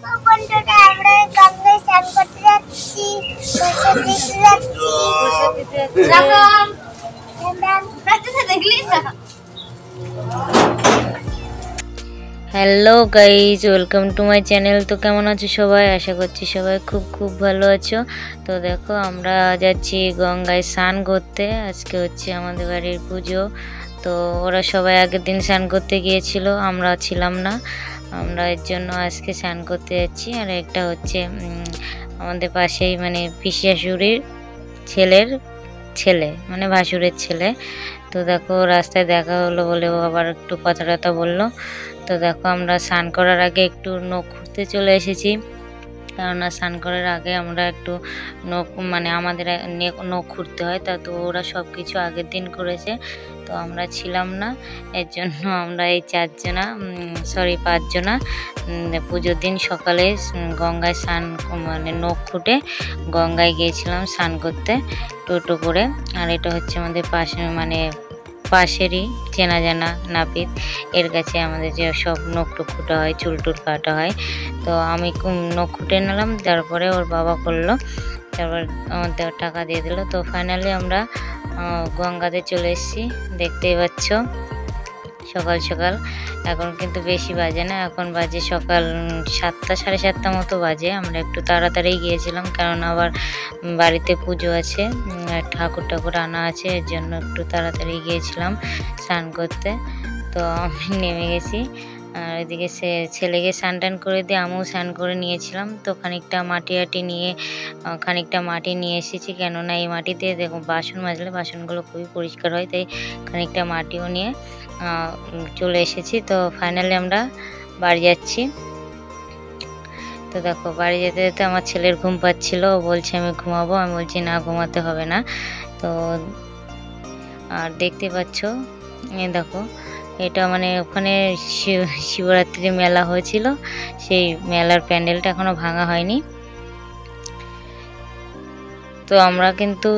বন্ধুরা আমরা গঙ্গায় স্নান করতে যাচ্ছি, বসে দিতে যাচ্ছি। Hello guys, welcome to my channel. তো কেমন আছো সবাই? আশা করছি সবাই খুব খুব ভালো আছো। তো দেখো আমরা যাচ্ছি গঙ্গায় স্নান করতে। আজকে হচ্ছে আমাদের বাড়ির পুজো। তো ওরা সবাই আগের দিন স্নান করতে গিয়েছিল, আমরা ছিলাম না। আমরা এর জন্য আজকে স্নান করতে যাচ্ছি। আর একটা হচ্ছে আমাদের পাশেই মানে পিসি শাশুড়ির ছেলের ছেলে, মানে ভাসুরের ছেলে। তো দেখো রাস্তায় দেখা হলো বলে ও আবার একটু কথা টথা বললো। তো দেখো আমরা স্নান করার আগে একটু নখ খুঁড়তে চলে এসেছি, কেননা স্নান করার আগে আমরা একটু নখ মানে আমাদের নখ খুঁড়তে হয়। তা তো ওরা সব কিছু আগের দিন করেছে, তো আমরা ছিলাম না। এর জন্য আমরা এই পাঁচজনা পুজোর দিন সকালে গঙ্গায় স্নান মানে নখ খুঁটে গঙ্গায় গিয়েছিলাম স্নান করতে টোটো করে। আর এটা হচ্ছে আমাদের পাশেরই চেনা জানা নাপিত, এর কাছে আমাদের যে সব নখ টুক খুঁটা হয়, চুল টুল কাটা হয়। তো আমি নখ খুঁটে নিলাম, তারপরে ওর বাবা করলো, তারপর আমাদের টাকা দিয়ে দিল। তো ফাইনালি আমরা গঙ্গাতে চলে এসেছি, দেখতেই পাচ্ছ। সকাল সকাল, এখন কিন্তু বেশি বাজে না, এখন বাজে সকাল 7টা 7:30 মতো বাজে। আমরা একটু তাড়াতাড়ি গিয়েছিলাম, কারণ আবার বাড়িতে পুজো আছে, ঠাকুর আনা আছে, এর জন্য একটু তাড়াতাড়ি গিয়েছিলাম স্নান করতে। তো আমি নেমে গেছি, আর এদিকে ছেলেকে স্নান টান করে দিয়ে আমিও স্নান করে নিয়েছিলাম। তো খানিকটা মাটি নিয়ে এসেছি, কেননা এই মাটিতে দেখো বাসন মাজলে বাসনগুলো খুবই পরিষ্কার হয়, তাই খানিকটা মাটিও নিয়ে চলে এসেছি। তো ফাইনালি আমরা বাড়ি যাচ্ছি। তো দেখো বাড়ি যেতে যেতে আমার ছেলের ঘুম পাচ্ছিল, ও বলছে আমি ঘুমাবো, আমি বলছি না ঘুমাতে হবে না। তো আর দেখতে পাচ্ছ দেখো, এটা মানে ওখানে শিবরাত্রির মেলা হয়েছিল, সেই মেলার প্যান্ডেলটা এখনো ভাঙা হয়নি। তো আমরা কিন্তু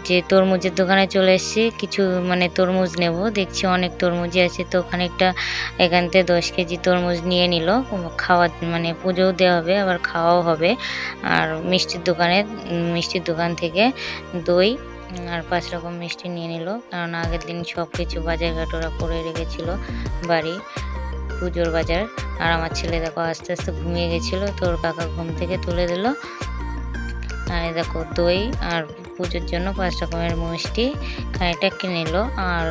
যে তরমুজের দোকানে চলে এসেছি, কিছু মানে তরমুজ নেব, দেখছি অনেক তরমুজই আছে। তো খানিকটা এখান থেকে 10 কেজি তরমুজ নিয়ে নিল, খাওয়া মানে পুজোও দেওয়া হবে, আবার খাওয়াও হবে। আর মিষ্টির দোকান থেকে দই আর 5 রকম মিষ্টি নিয়ে নিল, কারণ আগের দিন সব কিছু বাজার ঘাটোরা করে রেখেছিল বাড়ি পুজোর বাজার। আর আমার ছেলে দেখো আস্তে আস্তে ঘুমিয়ে গেছিলো, তো ওর কাকা ঘুম থেকে তুলে দিল। আর দেখো দই আর পুজোর জন্য 5 রকমের মিষ্টি খানিকটা কিনে নিল। আর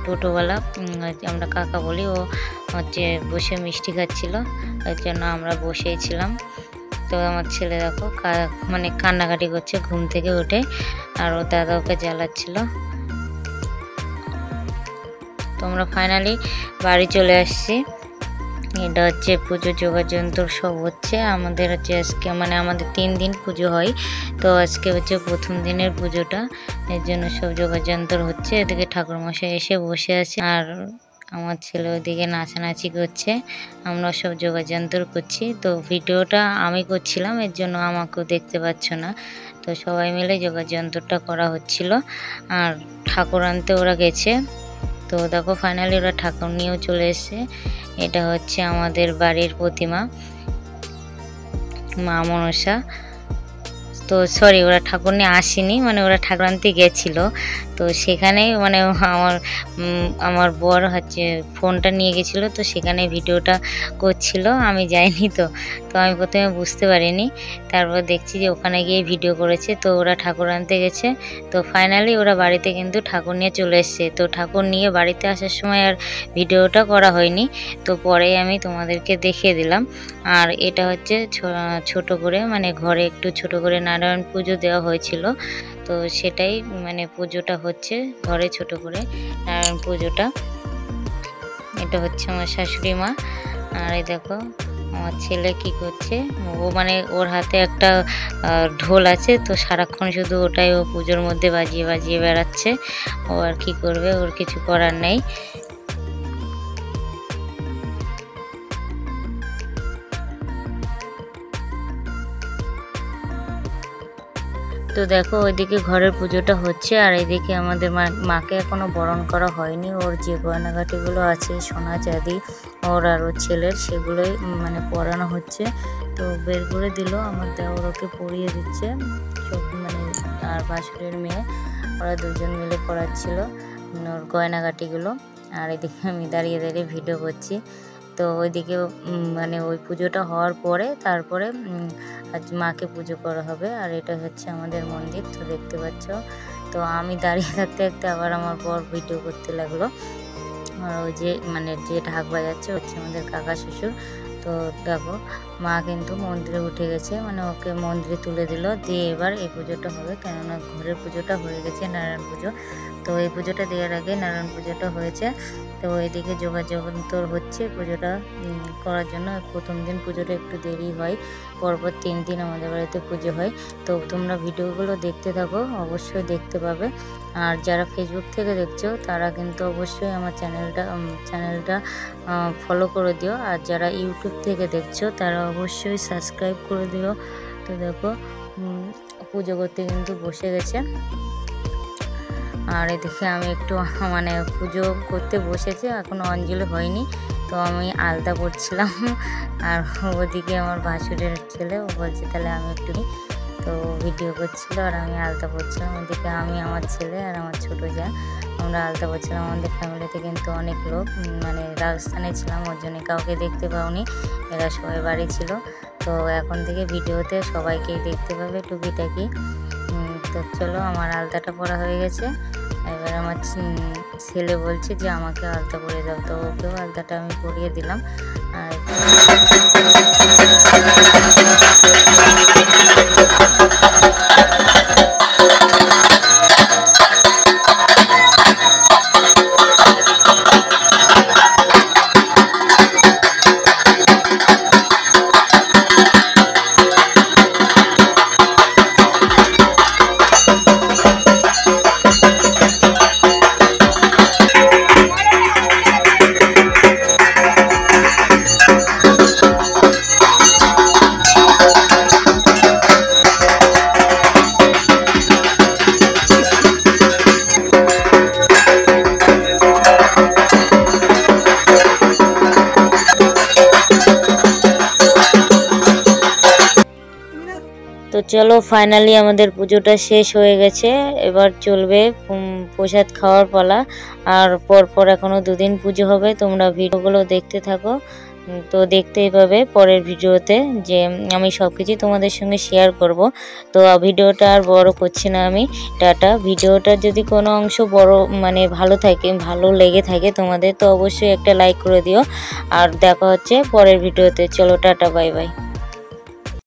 টোটোওয়ালা, আমরা কাকা বলি, ও হচ্ছে বসে মিষ্টি খাচ্ছিল, এর জন্য আমরা বসেই ছিলাম। তো আমার ছেলে দেখো মানে কান্নাকাটি করছে ঘুম থেকে উঠে, আর ও দাদা ওকে জ্বালাচ্ছিল। তো আমরা ফাইনালি বাড়ি চলে আসছি। এটা হচ্ছে পুজো যোগাযন্ত্র সব হচ্ছে আমাদের হচ্ছে আজকে, মানে আমাদের 3 দিন পুজো হয়, তো আজকে হচ্ছে প্রথম দিনের পুজোটা, এর জন্য সব যোগাযন্ত্র হচ্ছে। এদিকে ঠাকুরমশাই এসে বসে আছে, আর আমার ছেলে ওদিকে নাচানাচি করছে, আমরা সব যোগাযন্ত্র করছি। তো ভিডিওটা আমি করছিলাম, এর জন্য আমাকেও দেখতে পাচ্ছ না। তো সবাই মিলে যোগাযন্ত্রটা করা হচ্ছিল। আর ঠাকুর আনতে ওরা গেছে। তো দেখো ফাইনালি ওরা ঠাকুর নিয়েও চলে এসেছে। এটা হচ্ছে আমাদের বাড়ির প্রতিমা, মা মনসা। তো সরি, ওরা ঠাকুর নিয়ে আসেনি, মানে ওরা ঠাকুর আনতে গেছিলো। তো সেখানেই মানে আমার বর হচ্ছে ফোনটা নিয়ে গেছিলো, তো সেখানে ভিডিওটা করছিল, আমি যাইনি। তো আমি প্রথমে বুঝতে পারিনি, তারপর দেখছি যে ওখানে গিয়ে ভিডিও করেছে। তো ওরা ঠাকুর আনতে গেছে। তো ফাইনালি ওরা বাড়িতে কিন্তু ঠাকুর নিয়ে চলে এসছে। তো ঠাকুর নিয়ে বাড়িতে আসার সময় আর ভিডিওটা করা হয়নি, তো পরেই আমি তোমাদেরকে দেখিয়ে দিলাম। আর এটা হচ্ছে ছোট করে, মানে ঘরে একটু ছোট করে নারায়ণ পুজো দেওয়া হয়েছিল, তো সেটাই মানে পুজোটা হচ্ছে ঘরে ছোট করে নারায়ণ পুজোটা। এটা হচ্ছে আমার শাশুড়ি মা। আর এই দেখো আমার ছেলে কি করছে, ও মানে ওর হাতে একটা ঢোল আছে, তো সারাক্ষণ শুধু ওটাই ও পুজোর মধ্যে বাজিয়ে বাজিয়ে বেড়াচ্ছে। ও আর কি করবে, ওর কিছু করার নেই। তো দেখো ওইদিকে ঘরের পুজোটা হচ্ছে, আর এদিকে আমাদের মাকে এখনো বরণ করা হয়নি। ওর যে গয়নাগাটিগুলো আছে সোনা চাঁদি ওর আর ওর ছেলের, সেগুলোই মানে পড়ানো হচ্ছে। তো বের করে দিল, আমার দেওর ওকে পড়িয়ে দিচ্ছে সব, মানে আর ভাসুরের মেয়ে, ওরা দুজন মিলে পড়াচ্ছিল ওর গয়নাগাটিগুলো। আর এদিকে আমি দাঁড়িয়ে দাঁড়িয়ে ভিডিও করছি। তো ওইদিকে মানে ওই পুজোটা হওয়ার পরে তারপরে আজ মাকে পুজো করা হবে। আর এটা হচ্ছে আমাদের মন্দির, তো দেখতে পাচ্ছ। তো আমি দাঁড়িয়ে থাকতে থাকতে আবার আমার বর ভিডিও করতে লাগলো। আর ওই যে মানে যে ঢাক বাজাচ্ছে হচ্ছে আমাদের কাকা শ্বশুর। তো দেখো মা কিন্তু মন্দিরে উঠে গেছে, মানে ওকে মন্দিরে তুলে দিল, দিয়ে এবার এই পুজোটা হবে, কেননা ঘরের পুজোটা হয়ে গেছে নারায়ণ পুজো। তো এই পুজোটা দেওয়ার আগে নারায়ণ পুজোটা হয়েছে। তো এদিকে যোগাযোগ হচ্ছে পুজোটা করার জন্য। প্রথম দিন পুজোটা একটু দেরি হয়, পরপর 3 দিন আমাদের বাড়িতে পুজো হয়। তো তোমরা ভিডিওগুলো দেখতে থাকো, অবশ্যই দেখতে পাবে। আর যারা ফেসবুক থেকে দেখছো তারা কিন্তু অবশ্যই আমার চ্যানেলটা ফলো করে দিও। আর যারা ইউটিউব থেকে দেখছো তারা অবশ্যই সাবস্ক্রাইব করে দিও। তো দেখো পুজো করতে কিন্তু বসে গেছে। আর এদিকে আমি একটু মানে পুজো করতে বসেছি, এখনও অঞ্জলি হয়নি। তো আমি আলতা পড়ছিলাম, আর ওদিকে আমার ভাসুরের ছেলে ও বলছে তাহলে আমি একটু, তো ভিডিও করছিল আর আমি আলতা পড়ছিলাম। ওদিকে আমি, আমার ছেলে আর আমার ছোটো যা, আমরা আলতা পড়ছিলাম। আমাদের ফ্যামিলিতে কিন্তু অনেক লোক, মানে রাজস্থানে ছিলাম, ওর জন্য কাউকে দেখতে পাওনি, এরা সবাই বাড়ি ছিল। তো এখন থেকে ভিডিওতে সবাইকেই দেখতে পাবে টুকিটাকি। তো চলো, আমার আলতাটা পরা হয়ে গেছে। এবার আমার ছেলে বলছে যে আমাকে আলতা পরিয়ে দাও, তো ওকেও আলতাটা আমি পরিয়ে দিলাম। আর তো চলো, ফাইনালি আমাদের পুজোটা শেষ হয়ে গেছে। এবার চলবে প্রসাদ খাওয়ার পালা। আর পরপর এখনো 2 দিন পুজো হবে, তোমরা ভিডিওগুলো দেখতে থাকো। তো দেখতেই পাবে পরের ভিডিওতে যে আমি সব কিছুই তোমাদের সঙ্গে শেয়ার করব। তো ভিডিওটা আর বড় করছি না আমি, টাটা। ভিডিওটার যদি কোনো অংশ বড় মানে ভালো লেগে থাকে তোমাদের, তো অবশ্যই একটা লাইক করে দিও। আর দেখা হচ্ছে পরের ভিডিওতে। চলো টাটা, বাই বাই।